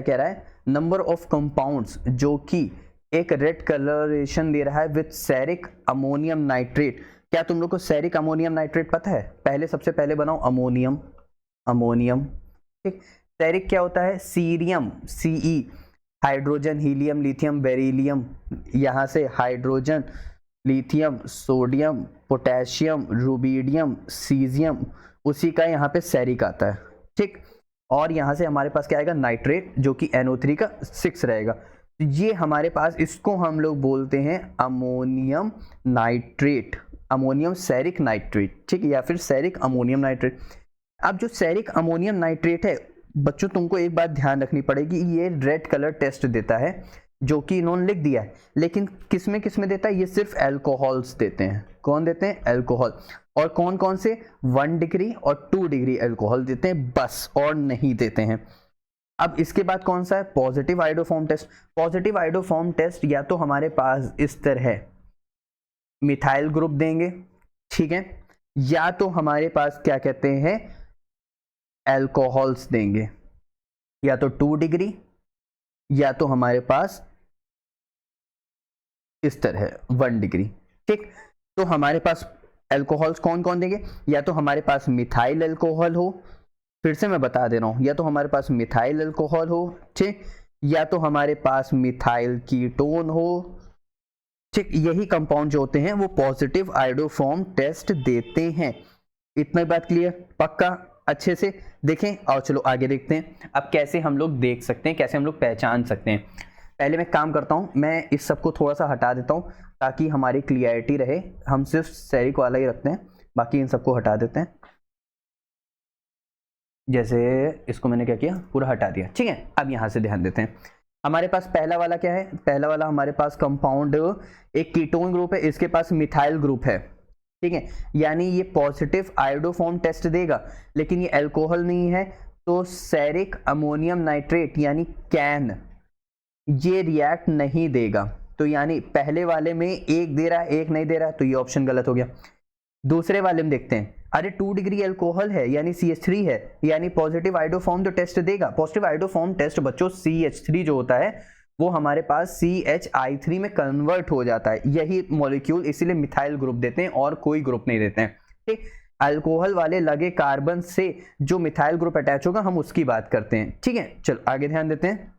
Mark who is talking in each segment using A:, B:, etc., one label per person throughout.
A: कह रहा है नंबर ऑफ कंपाउंड्स जो कि एक रेड कलरेशन दे रहा है विथ सेरिक अमोनियम नाइट्रेट। क्या तुम लोग को सेरिक अमोनियम नाइट्रेट पता है? पहले सबसे पहले बनाओ अमोनियम, अमोनियम, ठीक। सेरिक क्या होता है? Cerium, Ce, hydrogen, helium, lithium, beryllium, यहाँ से hydrogen, lithium, sodium, potassium, rubidium, caesium, उसी का यहाँ पे सेरिक आता है, ठीक। और यहाँ से हमारे पास क्या आएगा? नाइट्रेट, जो कि NO3 का 6 रहेगा। ये हमारे पास, इसको हम लोग बोलते हैं ammonium nitrate, ammonium ceric nitrate, ठीक, या फिर सेरिक अमोनियम नाइट्रेट। अब जो सेरिक अमोनियम नाइट्रेट है बच्चों, तुमको एक बात ध्यान रखनी पड़ेगी, ये रेड कलर टेस्ट देता है, जो कि इन्होंने लिख दिया है, लेकिन किसमें किसमें देता है? ये सिर्फ अल्कोहल्स देते हैं। कौन देते हैं? अल्कोहल। और कौन कौन से? 1 डिग्री और 2 डिग्री अल्कोहल देते हैं बस, और नहीं देते हैं। अब इसके बाद कौन सा है? Positive iodoform test. Positive iodoform test या तो हमारे पास इस तरह मिथाइल ग्रुप देंगे, ठीक है, या तो हमारे पास क्या कहते हैं? अल्कोहल्स देंगे, या तो 2 डिग्री, या तो हमारे पास इस तरह 1 डिग्री, ठीक। तो हमारे पास अल्कोहल्स कौन कौन देंगे? या तो हमारे पास मिथाइल अल्कोहल हो, फिर से मैं बता दे रहा हूं, या तो हमारे पास मिथाइल अल्कोहल हो, ठीक, या तो हमारे पास मिथाइल कीटोन हो, ठीक। यही कंपाउंड जो होते हैं वो पॉजिटिव आयोडोफॉर्म टेस्ट देते हैं। इतना बात क्लियर? पक्का? अच्छे से देखें और चलो आगे देखते हैं अब कैसे हम लोग देख सकते हैं, कैसे हम लोग पहचान सकते हैं। पहले मैं काम करता हूं, मैं इस सबको थोड़ा सा हटा देता हूं ताकि हमारी क्लियरिटी रहे। हम सिर्फ सेरिक वाला ही रखते हैं, बाकी इन सबको हटा देते हैं। जैसे इसको मैंने क्या किया, पूरा हटा दिया, ठीक है। अब यहां से ध्यान देते हैं, हमारे पास पहला वाला क्या है? पहला वाला हमारे पास कंपाउंड एक कीटोन ग्रुप है, इसके पास मिथाइल ग्रुप है, ठीक है, यानी ये पॉजिटिव आयोडोफॉर्म टेस्ट देगा, लेकिन ये अल्कोहल नहीं है, तो सेरिक अमोनियम नाइट्रेट यानी कैन ये रिएक्ट नहीं देगा। तो यानी पहले वाले में एक दे रहा है, एक नहीं दे रहा है, तो ये ऑप्शन गलत हो गया। दूसरे वाले में देखते हैं, अरे 2 डिग्री अल्कोहल है यानी CH3 है, यानी पॉजिटिव आयोडोफॉर्म तो टेस्ट देगा। पॉजिटिव आयोडोफॉर्म टेस्ट बच्चों CH3 जो होता है वो हमारे पास CHI3 में कन्वर्ट हो जाता है, यही मॉलिक्यूल, इसीलिए मिथाइल ग्रुप देते हैं और कोई ग्रुप नहीं देते हैं, ठीक। अल्कोहल वाले लगे कार्बन से जो मिथाइल ग्रुप अटैच होगा हम उसकी बात करते हैं, ठीक है। चलो आगे ध्यान देते हैं।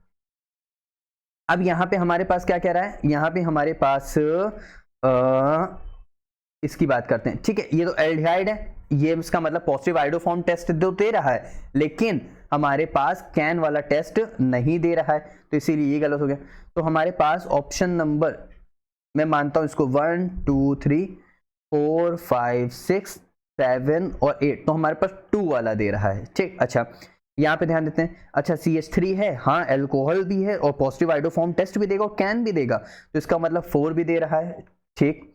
A: अब यहाँ पे हमारे पास क्या कह रहा है? यहाँ पे हमारे पास इसकी बात करते हैं, ठीक है। ये तो एल्डिहाइड है, ये इसका मतलब पॉजिटिव आयोडोफॉर्म टेस्ट तो दे रहा है, लेकिन हमारे पास कैन वाला टेस्ट नहीं दे रहा है, तो इसीलिए ये गलत हो गया। तो हमारे पास ऑप्शन नंबर, मैं मानता हूं इसको 1 2 3 4 5 6 7 और 8, तो हमारे पास 2 वाला दे रहा है, ठीक। अच्छा यहाँ पे ध्यान देते हैं, अच्छा CH3 है, हाँ अल्कोहल भी है और पॉजिटिव आयोडोफॉर्म टेस्ट भी देगा और कैन भी देगा, तो इसका मतलब 4 भी दे रहा है, ठीक।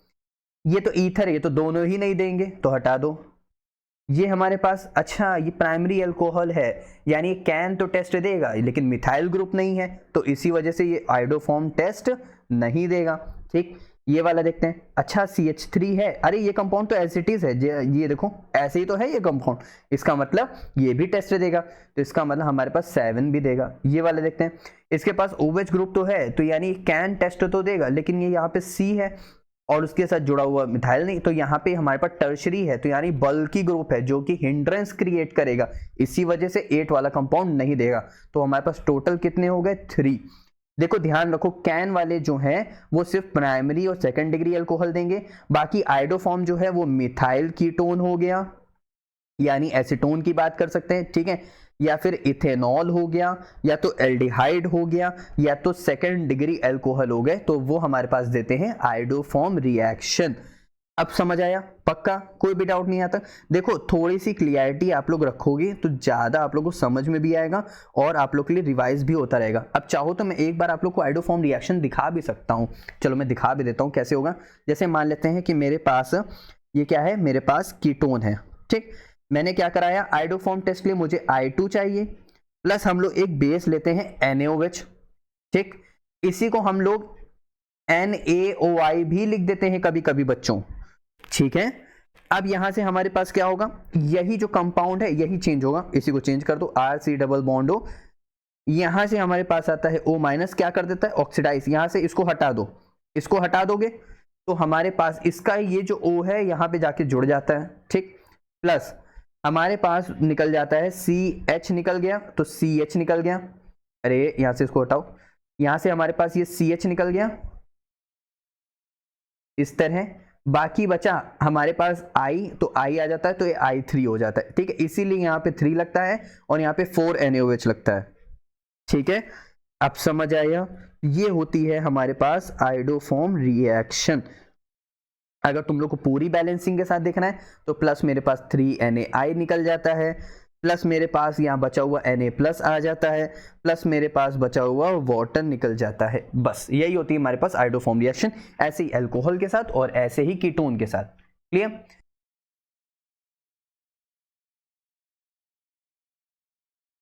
A: ये तो ईथर है, ये तो दोनों ही नहीं देंगे, तो हटा दो। ये हमारे पास, अच्छा ये प्राइमरी अल्कोहल है, यानी कैन तो टेस्ट देगा लेकिन मिथाइल ग्रुप नहीं है, तो इसी वजह से ये आयोडोफॉर्म टेस्ट नहीं देगा, ठीक। ये वाला देखते हैं, अच्छा CH3 है, अरे ये कंपाउंड तो एसिटिस है, ये देखो ऐसे ही तो है ये कंपाउंड, इसका मतलब ये भी टेस्ट देगा, तो इसका मतलब हमारे पास 7 भी देगा। ये वाला देखते हैं, इसके पास OH ग्रुप तो है, तो यानी कैन टेस्ट तो देगा, लेकिन ये यहाँ पे C है और उसके साथ जुड़ा हुआ मिथाइल नहीं, तो यहाँ पे हमारे पास टर्शरी है, तो यानी बल्की ग्रुप है जो कि हिंड्रेंस क्रिएट करेगा, इसी वजह से 8 वाला कंपाउंड नहीं देगा। तो हमारे पास टोटल कितने हो गए? 3। देखो ध्यान रखो, कैन वाले जो हैं वो सिर्फ प्राइमरी और सेकंड डिग्री अल्कोहल देंगे, बाकी आयोडोफॉर्म जो है वो मिथाइल कीटोन हो गया, यानी एसीटोन की बात कर सकते हैं, ठीक है, या फिर इथेनॉल हो गया, या तो एल्डिहाइड हो गया, या तो सेकंड डिग्री अल्कोहल हो गए, तो वो हमारे पास देते हैं आयोडोफॉर्म रिएक्शन। अब समझ आया? पक्का? कोई भी डाउट नहीं आता? देखो थोड़ी सी क्लियरिटी आप लोग रखोगे तो ज्यादा आप लोगों को समझ में भी आएगा और आप लोग के लिए रिवाइज भी होता रहेगा। अब चाहो तो मैं एक बार आप लोग को आयोडोफॉर्म रिएक्शन दिखा भी सकता हूँ, चलो मैं दिखा भी देता हूँ कैसे होगा। जैसे मान लेते हैं कि मेरे पास ये क्या है, मेरे पास कीटोन है, ठीक। मैंने क्या कराया, आयोडोफॉर्म टेस्ट के लिए मुझे I2 चाहिए, प्लस हम लोग एक बेस लेते हैं NaOH, ठीक। इसी को हम लोग NaOI भी लिख देते हैं कभी कभी बच्चों, ठीक है। अब यहां से हमारे पास क्या होगा, यही जो कंपाउंड है यही चेंज होगा, इसी को चेंज कर दो, RC डबल बॉन्ड हो यहां से हमारे पास आता है O माइनस, क्या कर देता है ऑक्सीडाइज, यहां से इसको हटा दो, इसको हटा दोगे तो हमारे पास इसका ये जो O है यहां पे जाके जुड़ जाता है, ठीक। प्लस हमारे पास निकल जाता है CH निकल गया, तो CH निकल गया, अरे यहां से इसको हटाओ, यहां से हमारे पास ये CH निकल गया इस तरह। बाकी बचा हमारे पास I, तो I आ जाता है तो ये I3 हो जाता है, ठीक है। इसीलिए यहाँ पे 3 लगता है और यहाँ पे 4 NaOH लगता है, ठीक है। अब समझ आया, ये होती है हमारे पास आइडोफॉर्म रिएक्शन। अगर तुम लोग को पूरी बैलेंसिंग के साथ देखना है तो प्लस मेरे पास 3Na निकल जाता है, प्लस मेरे पास यहाँ बचा हुआ Na प्लस आ जाता है, प्लस मेरे पास बचा हुआ वाटर निकल जाता है। बस यही होती है हमारे पास आइडोफॉर्म रिएक्शन, ऐसे ही अल्कोहल के साथ और ऐसे ही कीटोन के साथ। क्लियर।